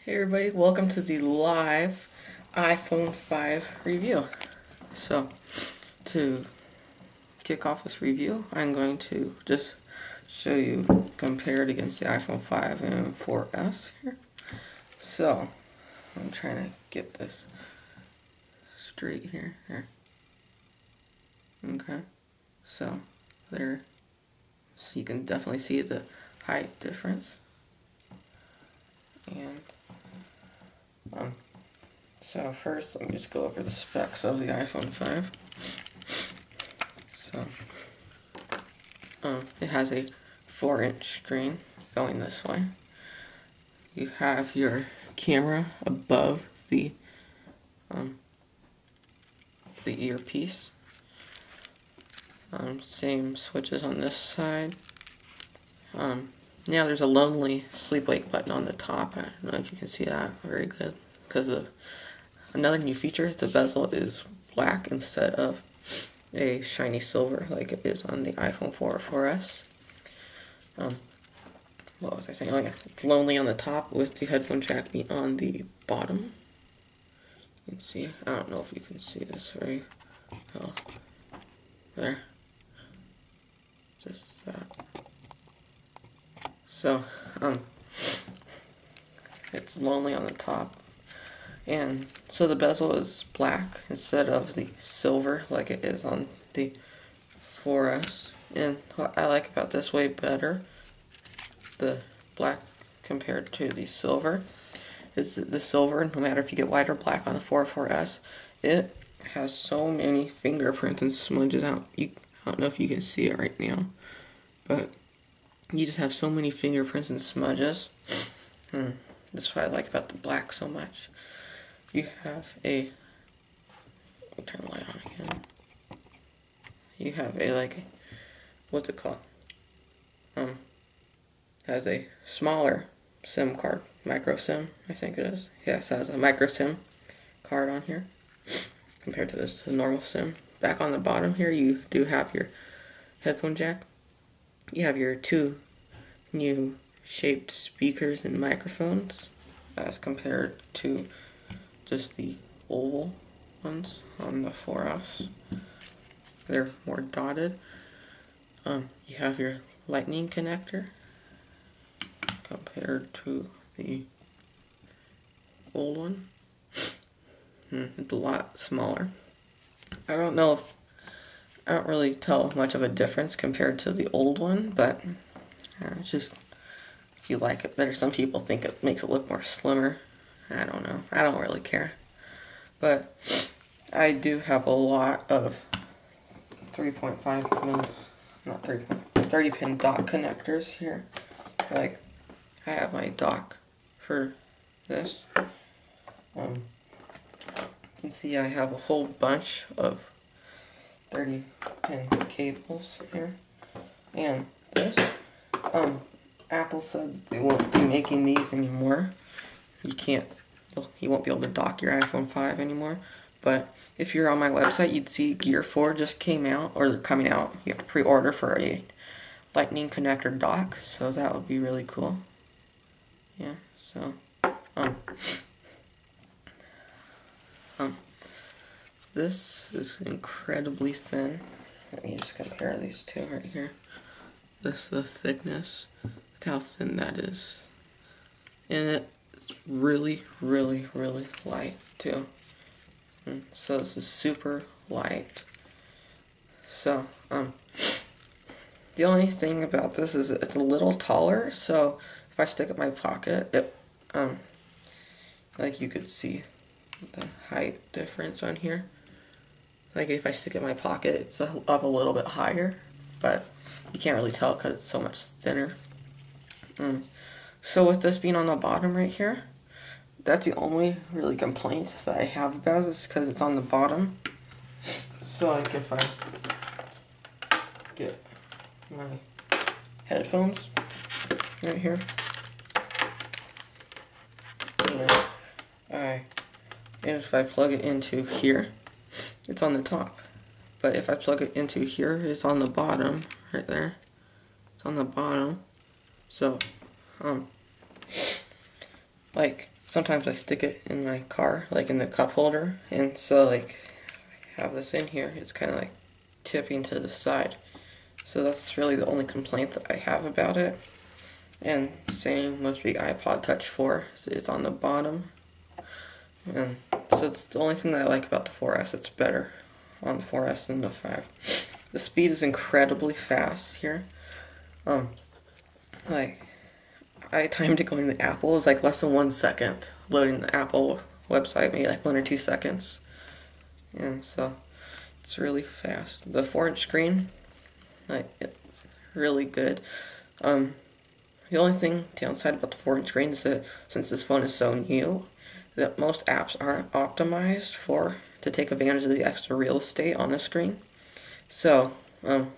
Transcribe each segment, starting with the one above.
Hey everybody, welcome to the live iPhone 5 review. So, to kick off this review, I'm going to just show you compared against the iPhone 5 and 4S here. So, I'm trying to get this straight here. Okay, so there, so you can definitely see the height difference. And so first, let me just go over the specs of the iPhone 5. So, it has a 4-inch screen going this way. You have your camera above the earpiece. Same switches on this side. Now there's a lonely sleep-wake button on the top. I don't know if you can see that very good. Because of another new feature, the bezel is black instead of a shiny silver like it is on the iPhone 4 or 4S. What was I saying? Oh yeah, it's lonely on the top with the headphone jack on the bottom. You can see, I don't know if you can see this very well. There. Just that. So, it's lonely on the top. And so the bezel is black instead of the silver like it is on the 4S. And what I like about this way better, the black compared to the silver, is that the silver, no matter if you get white or black on the 4 or 4S, it has so many fingerprints and smudges out. I don't know if you can see it right now, but you just have so many fingerprints and smudges. That's what I like about the black so much. You have a, let me turn the light on again. You have a, what's it called? Has a smaller SIM card, micro SIM, I think it is. Yes, it has a micro SIM card on here compared to the normal SIM. Back on the bottom here, you do have your headphone jack. You have your two new shaped speakers and microphones as compared to just the oval ones on the 4S. They're more dotted. You have your lightning connector compared to the old one. It's a lot smaller. I don't really tell much of a difference compared to the old one, but it's just, if you like it better. Some people think it makes it look more slimmer. I don't know. I don't really care. But I do have a lot of 30 pin dock connectors here. Like, I have my dock for this. You can see I have a whole bunch of 30 pin cables here. And this, Apple said they won't be making these anymore. You won't be able to dock your iPhone 5 anymore. But if you're on my website, you'd see Gear 4 just came out, or they're coming out. You have to pre-order for a lightning connector dock, so that would be really cool. Yeah, so, this is incredibly thin. Let me just compare these two right here. This is the thickness. Look how thin that is. And it's really, really, really light too. So this is super light. So, the only thing about this is it's a little taller, so if I stick it in my pocket, it, like you could see the height difference on here. Like if I stick it in my pocket, it's up a little bit higher, but you can't really tell because it's so much thinner. So with this being on the bottom right here, that's the only really complaint that I have about it, is because it's on the bottom. So like if I get my headphones right here, and if I plug it into here, it's on the top. But if I plug it into here, it's on the bottom, right there. It's on the bottom. So, like, sometimes I stick it in my car, like in the cup holder, and so like if I have this in here, it's kind of like tipping to the side. So that's really the only complaint that I have about it. And same with the iPod Touch 4, so it's on the bottom. And so it's the only thing that I like about the 4S. It's better on the 4S than the 5. The speed is incredibly fast here. Like, I timed it going to Apple. It was like less than 1 second loading the Apple website, maybe like 1 or 2 seconds. And so it's really fast. The 4-inch screen, like, it's really good. The only thing downside about the 4-inch screen is that since this phone is so new, that most apps aren't optimized to take advantage of the extra real estate on the screen. So, you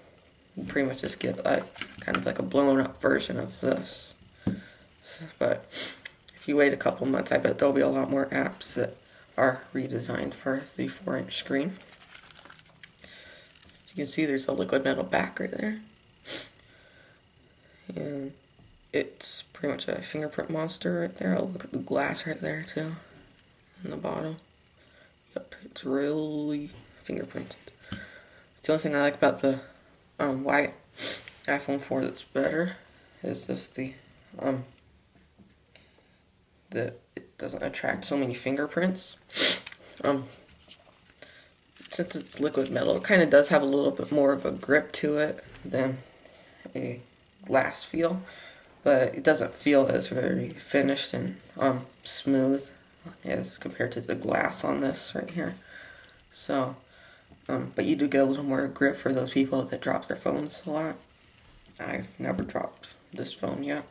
pretty much just get kind of like a blown up version of this. So, but if you wait a couple months, I bet there'll be a lot more apps that are redesigned for the 4-inch screen. As you can see, there's a liquid metal back right there. And it's pretty much a fingerprint monster right there. Oh, look at the glass right there too, in the bottom. Yep, it's really fingerprinted. It's the only thing I like about the white iPhone 4 that's better is just that it doesn't attract so many fingerprints. Since it's liquid metal, it kind of does have a little bit more of a grip to it than a glass feel, but it doesn't feel as very finished and smooth as compared to the glass on this right here. So, but you do get a little more grip for those people that drop their phones a lot. I've never dropped this phone yet,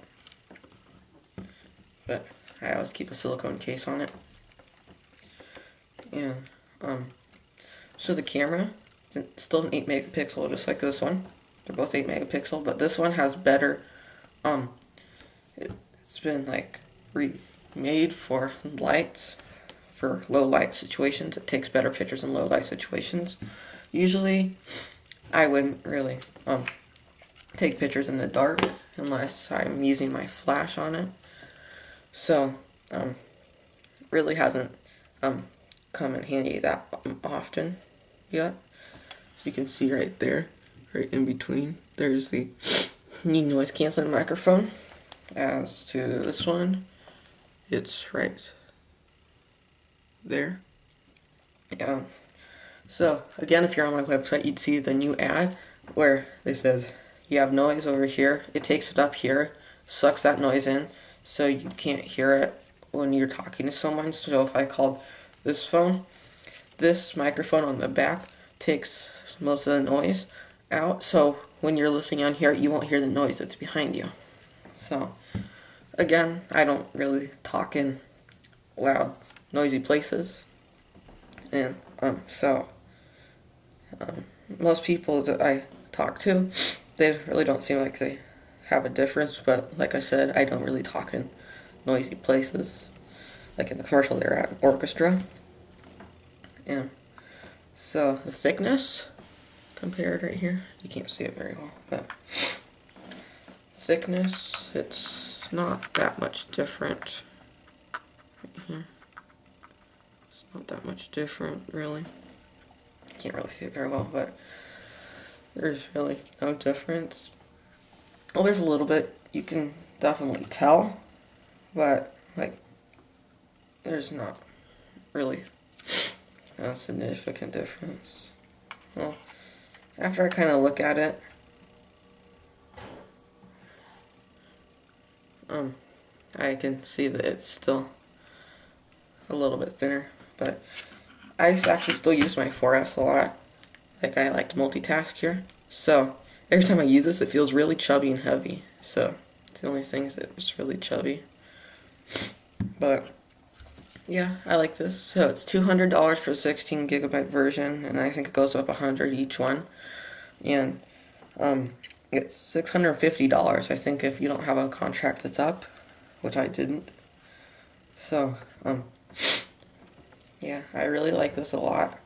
but I always keep a silicone case on it. And so the camera, it's still an 8 megapixel, just like this one. They're both 8 megapixel, but this one has better. It's been like remade for lights, for low light situations. It takes better pictures in low light situations. Usually, I wouldn't really take pictures in the dark unless I'm using my flash on it. So, really hasn't come in handy that often yet. As you can see right there, right in between, there's the noise canceling microphone. As to this one, it's right there. Yeah. So again, if you're on my website, you'd see the new ad where they says you have noise over here. It takes it up here, sucks that noise in, so you can't hear it when you're talking to someone. So if I called this phone, this microphone on the back takes most of the noise out, so when you're listening on here, you won't hear the noise that's behind you. So again, I don't really talk in loud, noisy places, and most people that I talk to, they really don't seem like they have a difference. But like I said, I don't really talk in noisy places, like in the commercial they're at, orchestra. And so the thickness compared right here, you can't see it very well, but thickness, it's not that much different right here. It's not that much different, really. Can't really see it very well, but there's really no difference. Well, there's a little bit, you can definitely tell, but like there's not really a significant difference. Well, after I kind of look at it, I can see that it's still a little bit thinner, but I actually still use my 4S a lot. Like, I like to multitask here, so every time I use this, it feels really chubby and heavy. So it's the only things that it's really chubby. But yeah, I like this. So it's $200 for the 16 gigabyte version, and I think it goes up $100 each one. And it's $650, I think, if you don't have a contract that's up, which I didn't. So yeah, I really like this a lot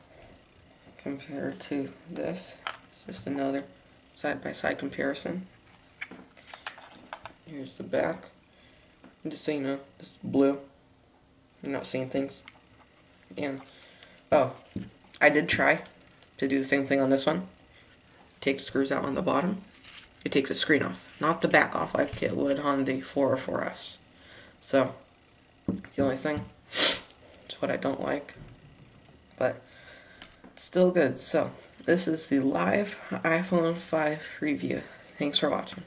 compared to this. It's just another side-by-side comparison. Here's the back. And just so you know, it's blue. You're not seeing things. And, oh, I did try to do the same thing on this one. Take the screws out on the bottom. It takes the screen off, not the back off like it would on the 404S. So, it's the only thing. It's what I don't like. But, it's still good. So, this is the live iPhone 5 review. Thanks for watching.